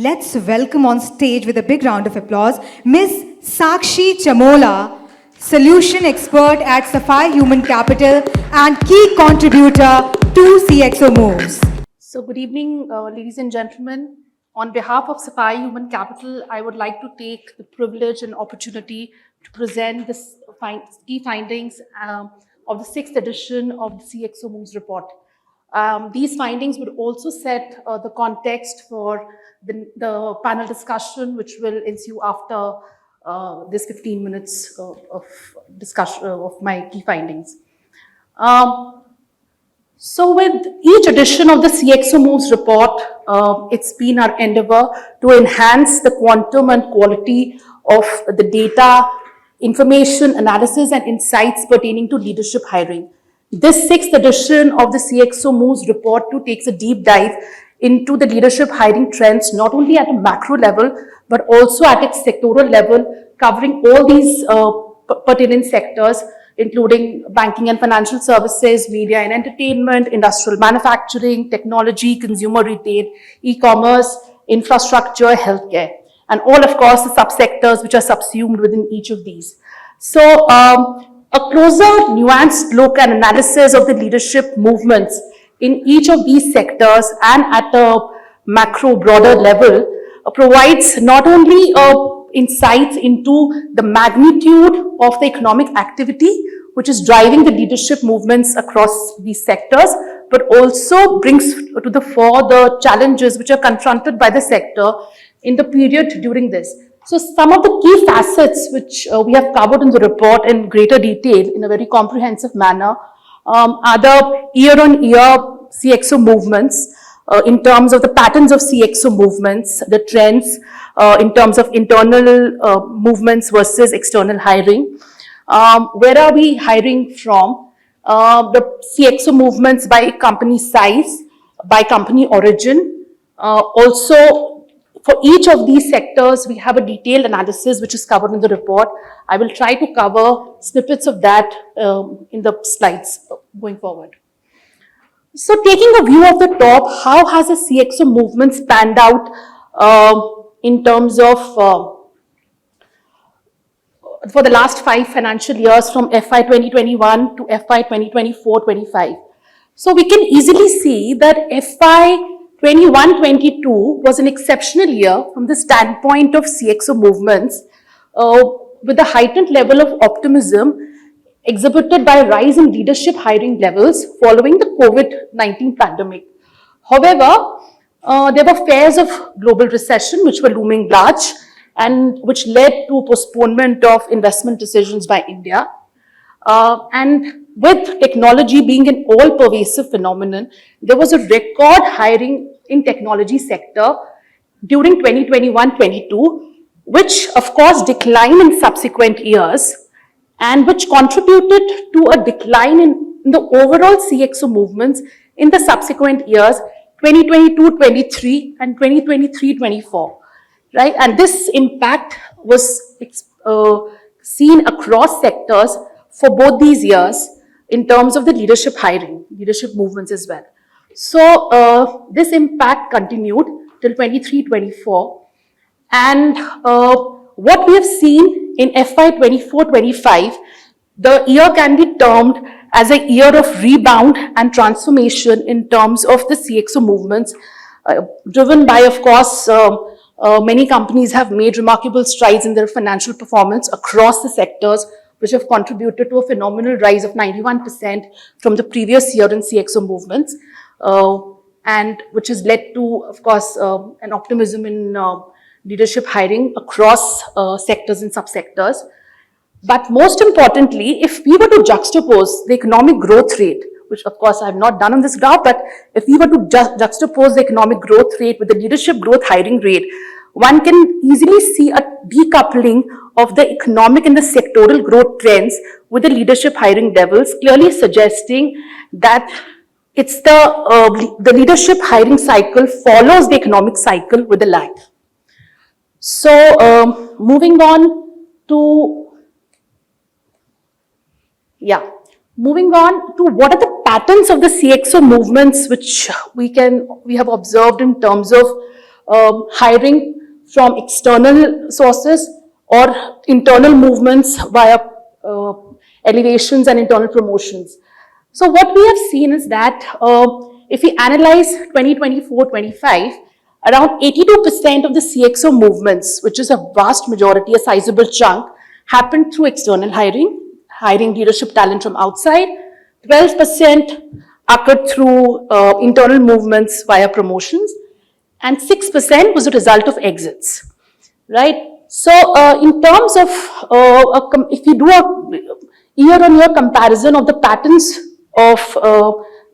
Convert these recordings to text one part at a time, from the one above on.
let's welcome on stage with a big round of applause, Ms. Sakshi Chamola, solution expert at Sapphire Human Capital and key contributor to CXO Moves. So good evening, ladies and gentlemen. On behalf of Sapphire Human Capital, I would like to take the privilege and opportunity to present the key findings of the 6th edition of the CXO Moves report. These findings would also set the context for the panel discussion, which will ensue after this 15 minutes of discussion of my key findings. So with each edition of the CXO Moves report, it's been our endeavor to enhance the quantum and quality of the data, information, analysis, and insights pertaining to leadership hiring. This 6th edition of the CXO Moves report too takes a deep dive into the leadership hiring trends, not only at a macro level, but also at its sectoral level, covering all these pertinent sectors, including banking and financial services, media and entertainment, industrial manufacturing, technology, consumer retail, e-commerce, infrastructure, healthcare, and all, of course, the subsectors which are subsumed within each of these. So, a closer, nuanced look and analysis of the leadership movements in each of these sectors and at a macro, broader level provides not only insights into the magnitude of the economic activity which is driving the leadership movements across these sectors, but also brings to the fore the challenges which are confronted by the sector in the period during this. So some of the key facets which we have covered in the report in greater detail in a very comprehensive manner are the year-on-year CXO movements, in terms of the patterns of CXO movements, the trends in terms of internal movements versus external hiring. Where are we hiring from? The CXO movements by company size, by company origin. Also, for each of these sectors, we have a detailed analysis which is covered in the report. I will try to cover snippets of that in the slides going forward. So taking a view of the top, how has the CXO movement spanned out in terms of for the last 5 financial years from FY 2021 to FY 2024-25. So we can easily see that FY 21-22 was an exceptional year from the standpoint of CXO movements with a heightened level of optimism exhibited by a rise in leadership hiring levels following the COVID-19 pandemic. However, there were fears of global recession which were looming large and which led to postponement of investment decisions by India. And with technology being an all-pervasive phenomenon, there was a record hiring in technology sector during 2021-22, which of course declined in subsequent years and which contributed to a decline in the overall CXO movements in the subsequent years, 2022-23 and 2023-24, right? And this impact was seen across sectors for both these years in terms of the leadership hiring, leadership movements as well. So this impact continued till 23-24, and what we have seen in FY 24-25, the year can be termed as a year of rebound and transformation in terms of the CXO movements, driven by, of course, many companies have made remarkable strides in their financial performance across the sectors, which have contributed to a phenomenal rise of 91% from the previous year in CXO movements, and which has led to, of course, an optimism in leadership hiring across sectors and subsectors. But most importantly, if we were to juxtapose the economic growth rate, which of course I have not done on this graph, but if we were to juxtapose the economic growth rate with the leadership growth hiring rate, one can easily see a decoupling of the economic and the sectoral growth trends with the leadership hiring levels, clearly suggesting that it's the leadership hiring cycle follows the economic cycle with a lag. So moving on to what are the patterns of the CXO movements which we have observed in terms of hiring from external sources or internal movements via elevations and internal promotions. So what we have seen is that if we analyze 2024-25, around 82% of the CXO movements, which is a vast majority, a sizable chunk, happened through external hiring leadership talent from outside. 12% occurred through internal movements via promotions, and 6% was a result of exits, right? So in terms of, if you do a year-on-year comparison of the patterns of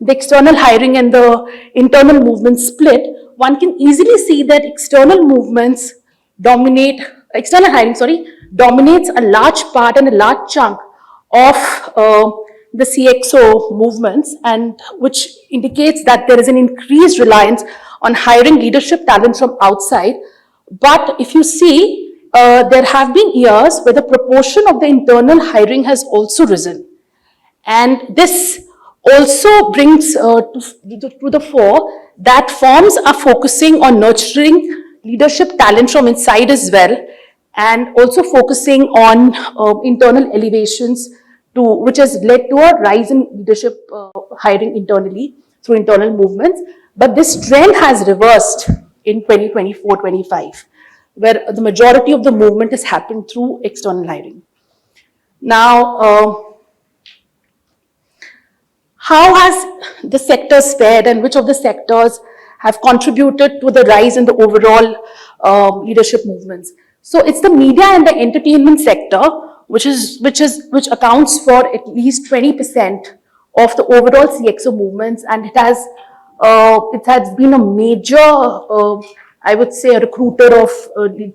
the external hiring and the internal movement split, one can easily see that external hiring, dominates a large part and a large chunk of the CXO movements, and which indicates that there is an increased reliance on hiring leadership talent from outside. But if you see, there have been years where the proportion of the internal hiring has also risen. And this also brings to the fore that firms are focusing on nurturing leadership talent from inside as well, and also focusing on internal elevations, which has led to a rise in leadership hiring internally through internal movements. But this trend has reversed in 2024-25, where the majority of the movement has happened through external hiring. Now, how has the sectors fared, and which of the sectors have contributed to the rise in the overall leadership movements? So it's the media and the entertainment sector, which accounts for at least 20% of the overall CXO movements, and it has been a major, I would say, a recruiter of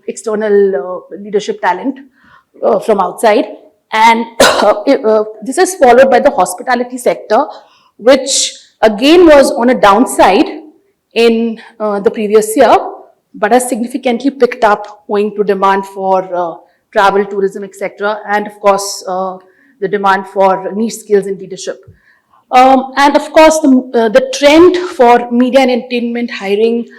external leadership talent from outside. And this is followed by the hospitality sector, which again was on a downside in the previous year, but has significantly picked up owing to demand for travel, tourism, etc., and of course the demand for niche skills in leadership. And of course the trend for media and entertainment hiring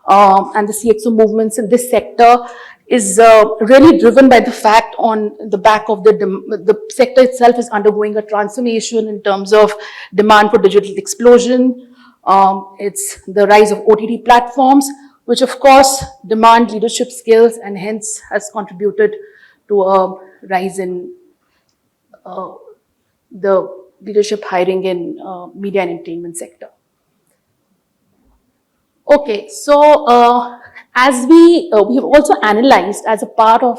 and the CXO movements in this sector is really driven by the fact on the back of the sector itself is undergoing a transformation in terms of demand for digital explosion. It's the rise of OTT platforms, which of course demand leadership skills and hence has contributed to a rise in the leadership hiring in media and entertainment sector. Okay, so as we have also analyzed as a part of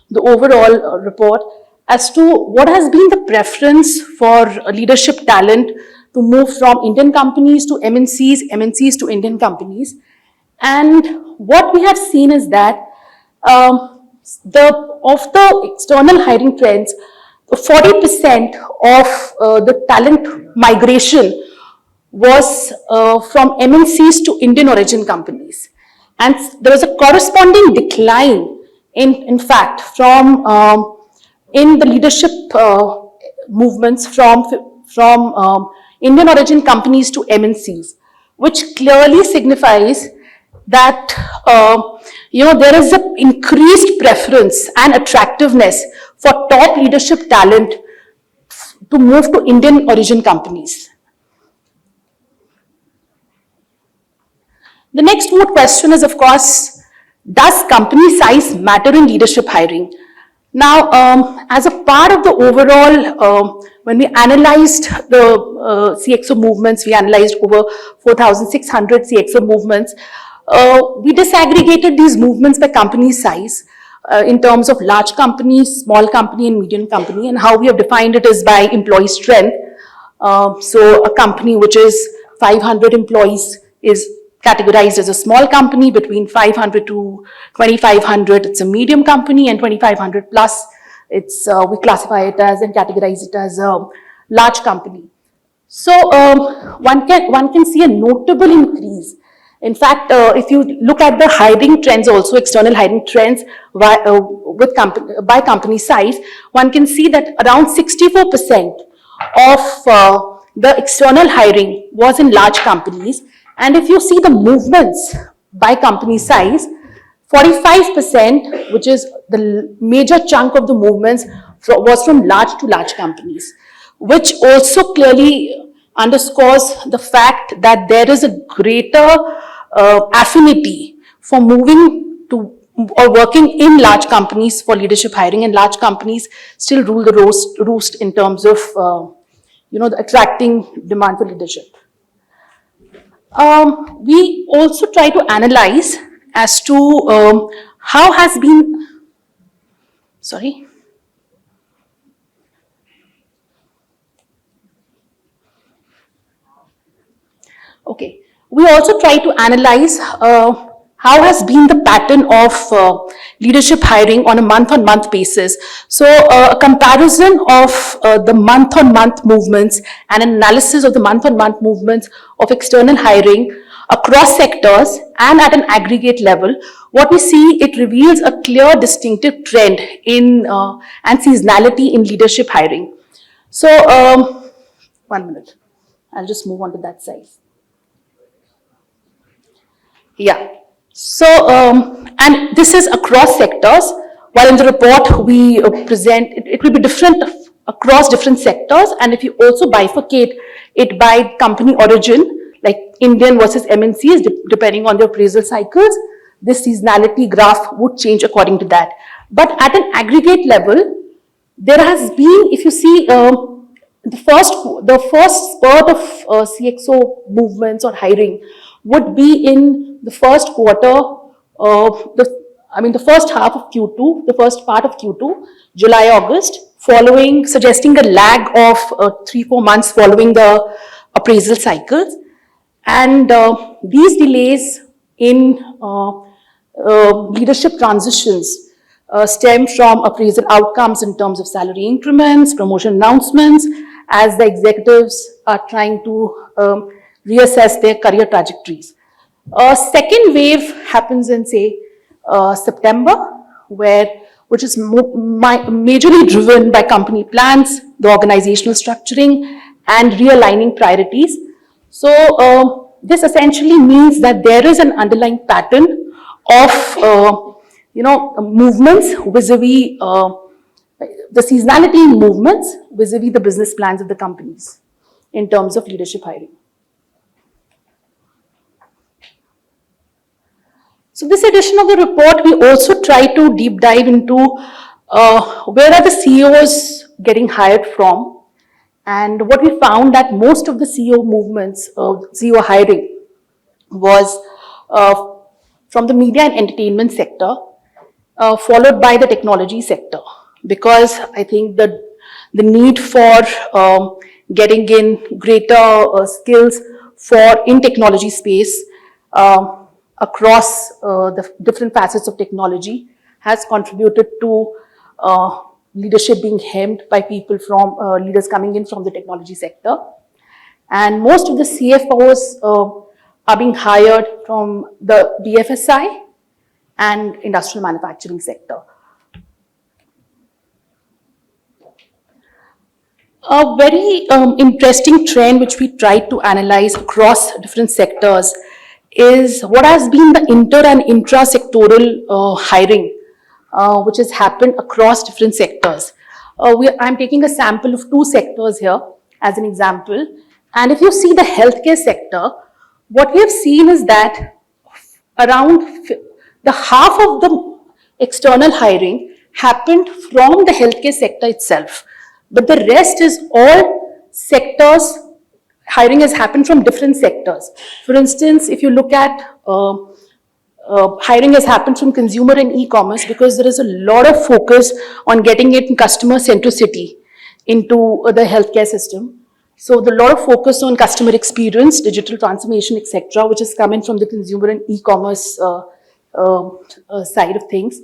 the overall report as to what has been the preference for leadership talent to move from Indian companies to MNCs, MNCs to Indian companies. And what we have seen is that of the external hiring trends, 40% of the talent migration was from MNCs to Indian origin companies. And there was a corresponding decline in fact, from in the leadership movements from Indian origin companies to MNCs, which clearly signifies that there is an increased preference and attractiveness for top leadership talent to move to Indian origin companies. The next moot question is, of course, does company size matter in leadership hiring? Now, as a part of the overall, when we analyzed the CXO movements, we analyzed over 4,600 CXO movements. We disaggregated these movements by company size in terms of large company, small company, and medium company, and how we have defined it is by employee strength. So a company which is 500 employees is categorized as a small company. Between 500 to 2,500, it's a medium company, and 2,500 plus, it's we classify it as and categorize it as a large company. So one can see a notable increase. In fact, if you look at the hiring trends, also external hiring trends by company size, one can see that around 64% of the external hiring was in large companies. And if you see the movements by company size, 45%, which is the major chunk of the movements, was from large to large companies, which also clearly underscores the fact that there is a greater affinity for moving to or working in large companies for leadership hiring, and large companies still rule the roost in terms of the attracting demand for leadership. We also try to analyze as to how has been, sorry. Okay. We also try to analyze how has been the pattern of leadership hiring on a month-on-month basis. So a comparison of the month-on-month movements and an analysis of the month-on-month movements of external hiring across sectors and at an aggregate level, what we see, it reveals a clear distinctive trend in and seasonality in leadership hiring. So 1 minute, I'll just move on to that side. Yeah. So, and this is across sectors, while in the report we present, it will be different across different sectors, and if you also bifurcate it by company origin, like Indian versus MNCs, depending on the appraisal cycles, this seasonality graph would change according to that. But at an aggregate level, there has been, if you see, the first spurt of CXO movements or hiring would be in the first quarter, the first half of Q2, the first part of Q2, July, August, suggesting a lag of 3-4 months following the appraisal cycles. And these delays in leadership transitions stem from appraisal outcomes in terms of salary increments, promotion announcements, as the executives are trying to reassess their career trajectories. A second wave happens in, say, September, which is majorly driven by company plans, the organizational structuring, and realigning priorities. So this essentially means that there is an underlying pattern of movements vis-a-vis the seasonality in movements vis-a-vis the business plans of the companies in terms of leadership hiring. So this edition of the report, we also try to deep dive into where are the CEOs getting hired from, and what we found that most of the CEO movements, CEO hiring was from the media and entertainment sector, followed by the technology sector, because I think the need for getting in greater skills in technology space across the different facets of technology has contributed to leadership being hemmed by people from leaders coming in from the technology sector. And most of the CFOs are being hired from the BFSI and industrial manufacturing sector. A very interesting trend which we tried to analyze across different sectors is what has been the inter and intra-sectoral hiring which has happened across different sectors. I'm taking a sample of 2 sectors here as an example. And if you see the healthcare sector, what we have seen is that around the half of the external hiring happened from the healthcare sector itself. But the rest is all sectors. Hiring has happened from different sectors. For instance, if you look at hiring has happened from consumer and e-commerce, because there is a lot of focus on getting it in customer centricity into the healthcare system. So the lot of focus on customer experience, digital transformation, etc., which is coming from the consumer and e-commerce side of things.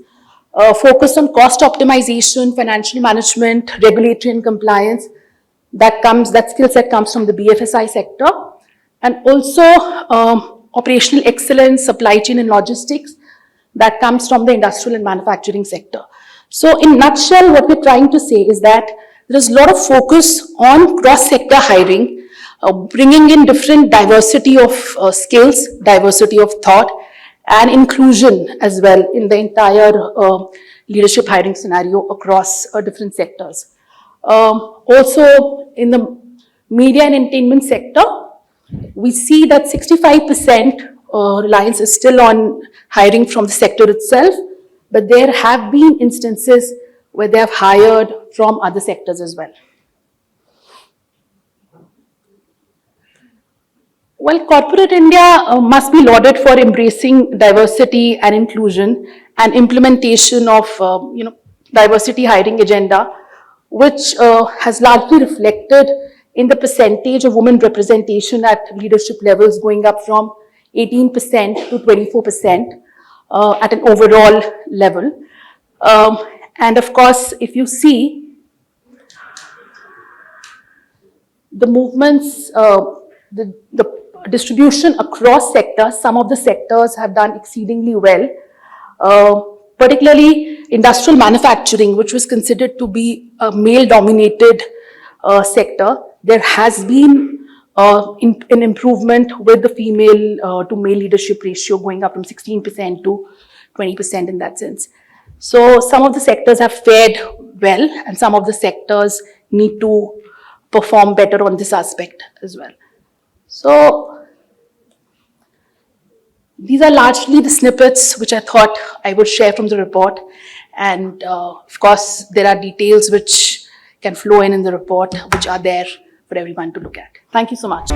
Focus on cost optimization, financial management, regulatory and compliance. That skill set comes from the BFSI sector, and also operational excellence, supply chain and logistics, that comes from the industrial and manufacturing sector. So in a nutshell, what we're trying to say is that there is a lot of focus on cross-sector hiring, bringing in different diversity of skills, diversity of thought, and inclusion as well in the entire leadership hiring scenario across different sectors. Also, in the media and entertainment sector, we see that 65% reliance is still on hiring from the sector itself, but there have been instances where they have hired from other sectors as well. Well, corporate India must be lauded for embracing diversity and inclusion and implementation of, diversity hiring agenda, which has largely reflected in the percentage of women representation at leadership levels going up from 18% to 24% at an overall level. And of course, if you see the movements, the distribution across sectors, some of the sectors have done exceedingly well, particularly industrial manufacturing, which was considered to be a male-dominated sector. There has been an improvement with the female to male leadership ratio going up from 16% to 20% in that sense. So some of the sectors have fared well, and some of the sectors need to perform better on this aspect as well. So these are largely the snippets which I thought I would share from the report. And of course, there are details which can flow in the report, which are there for everyone to look at. Thank you so much.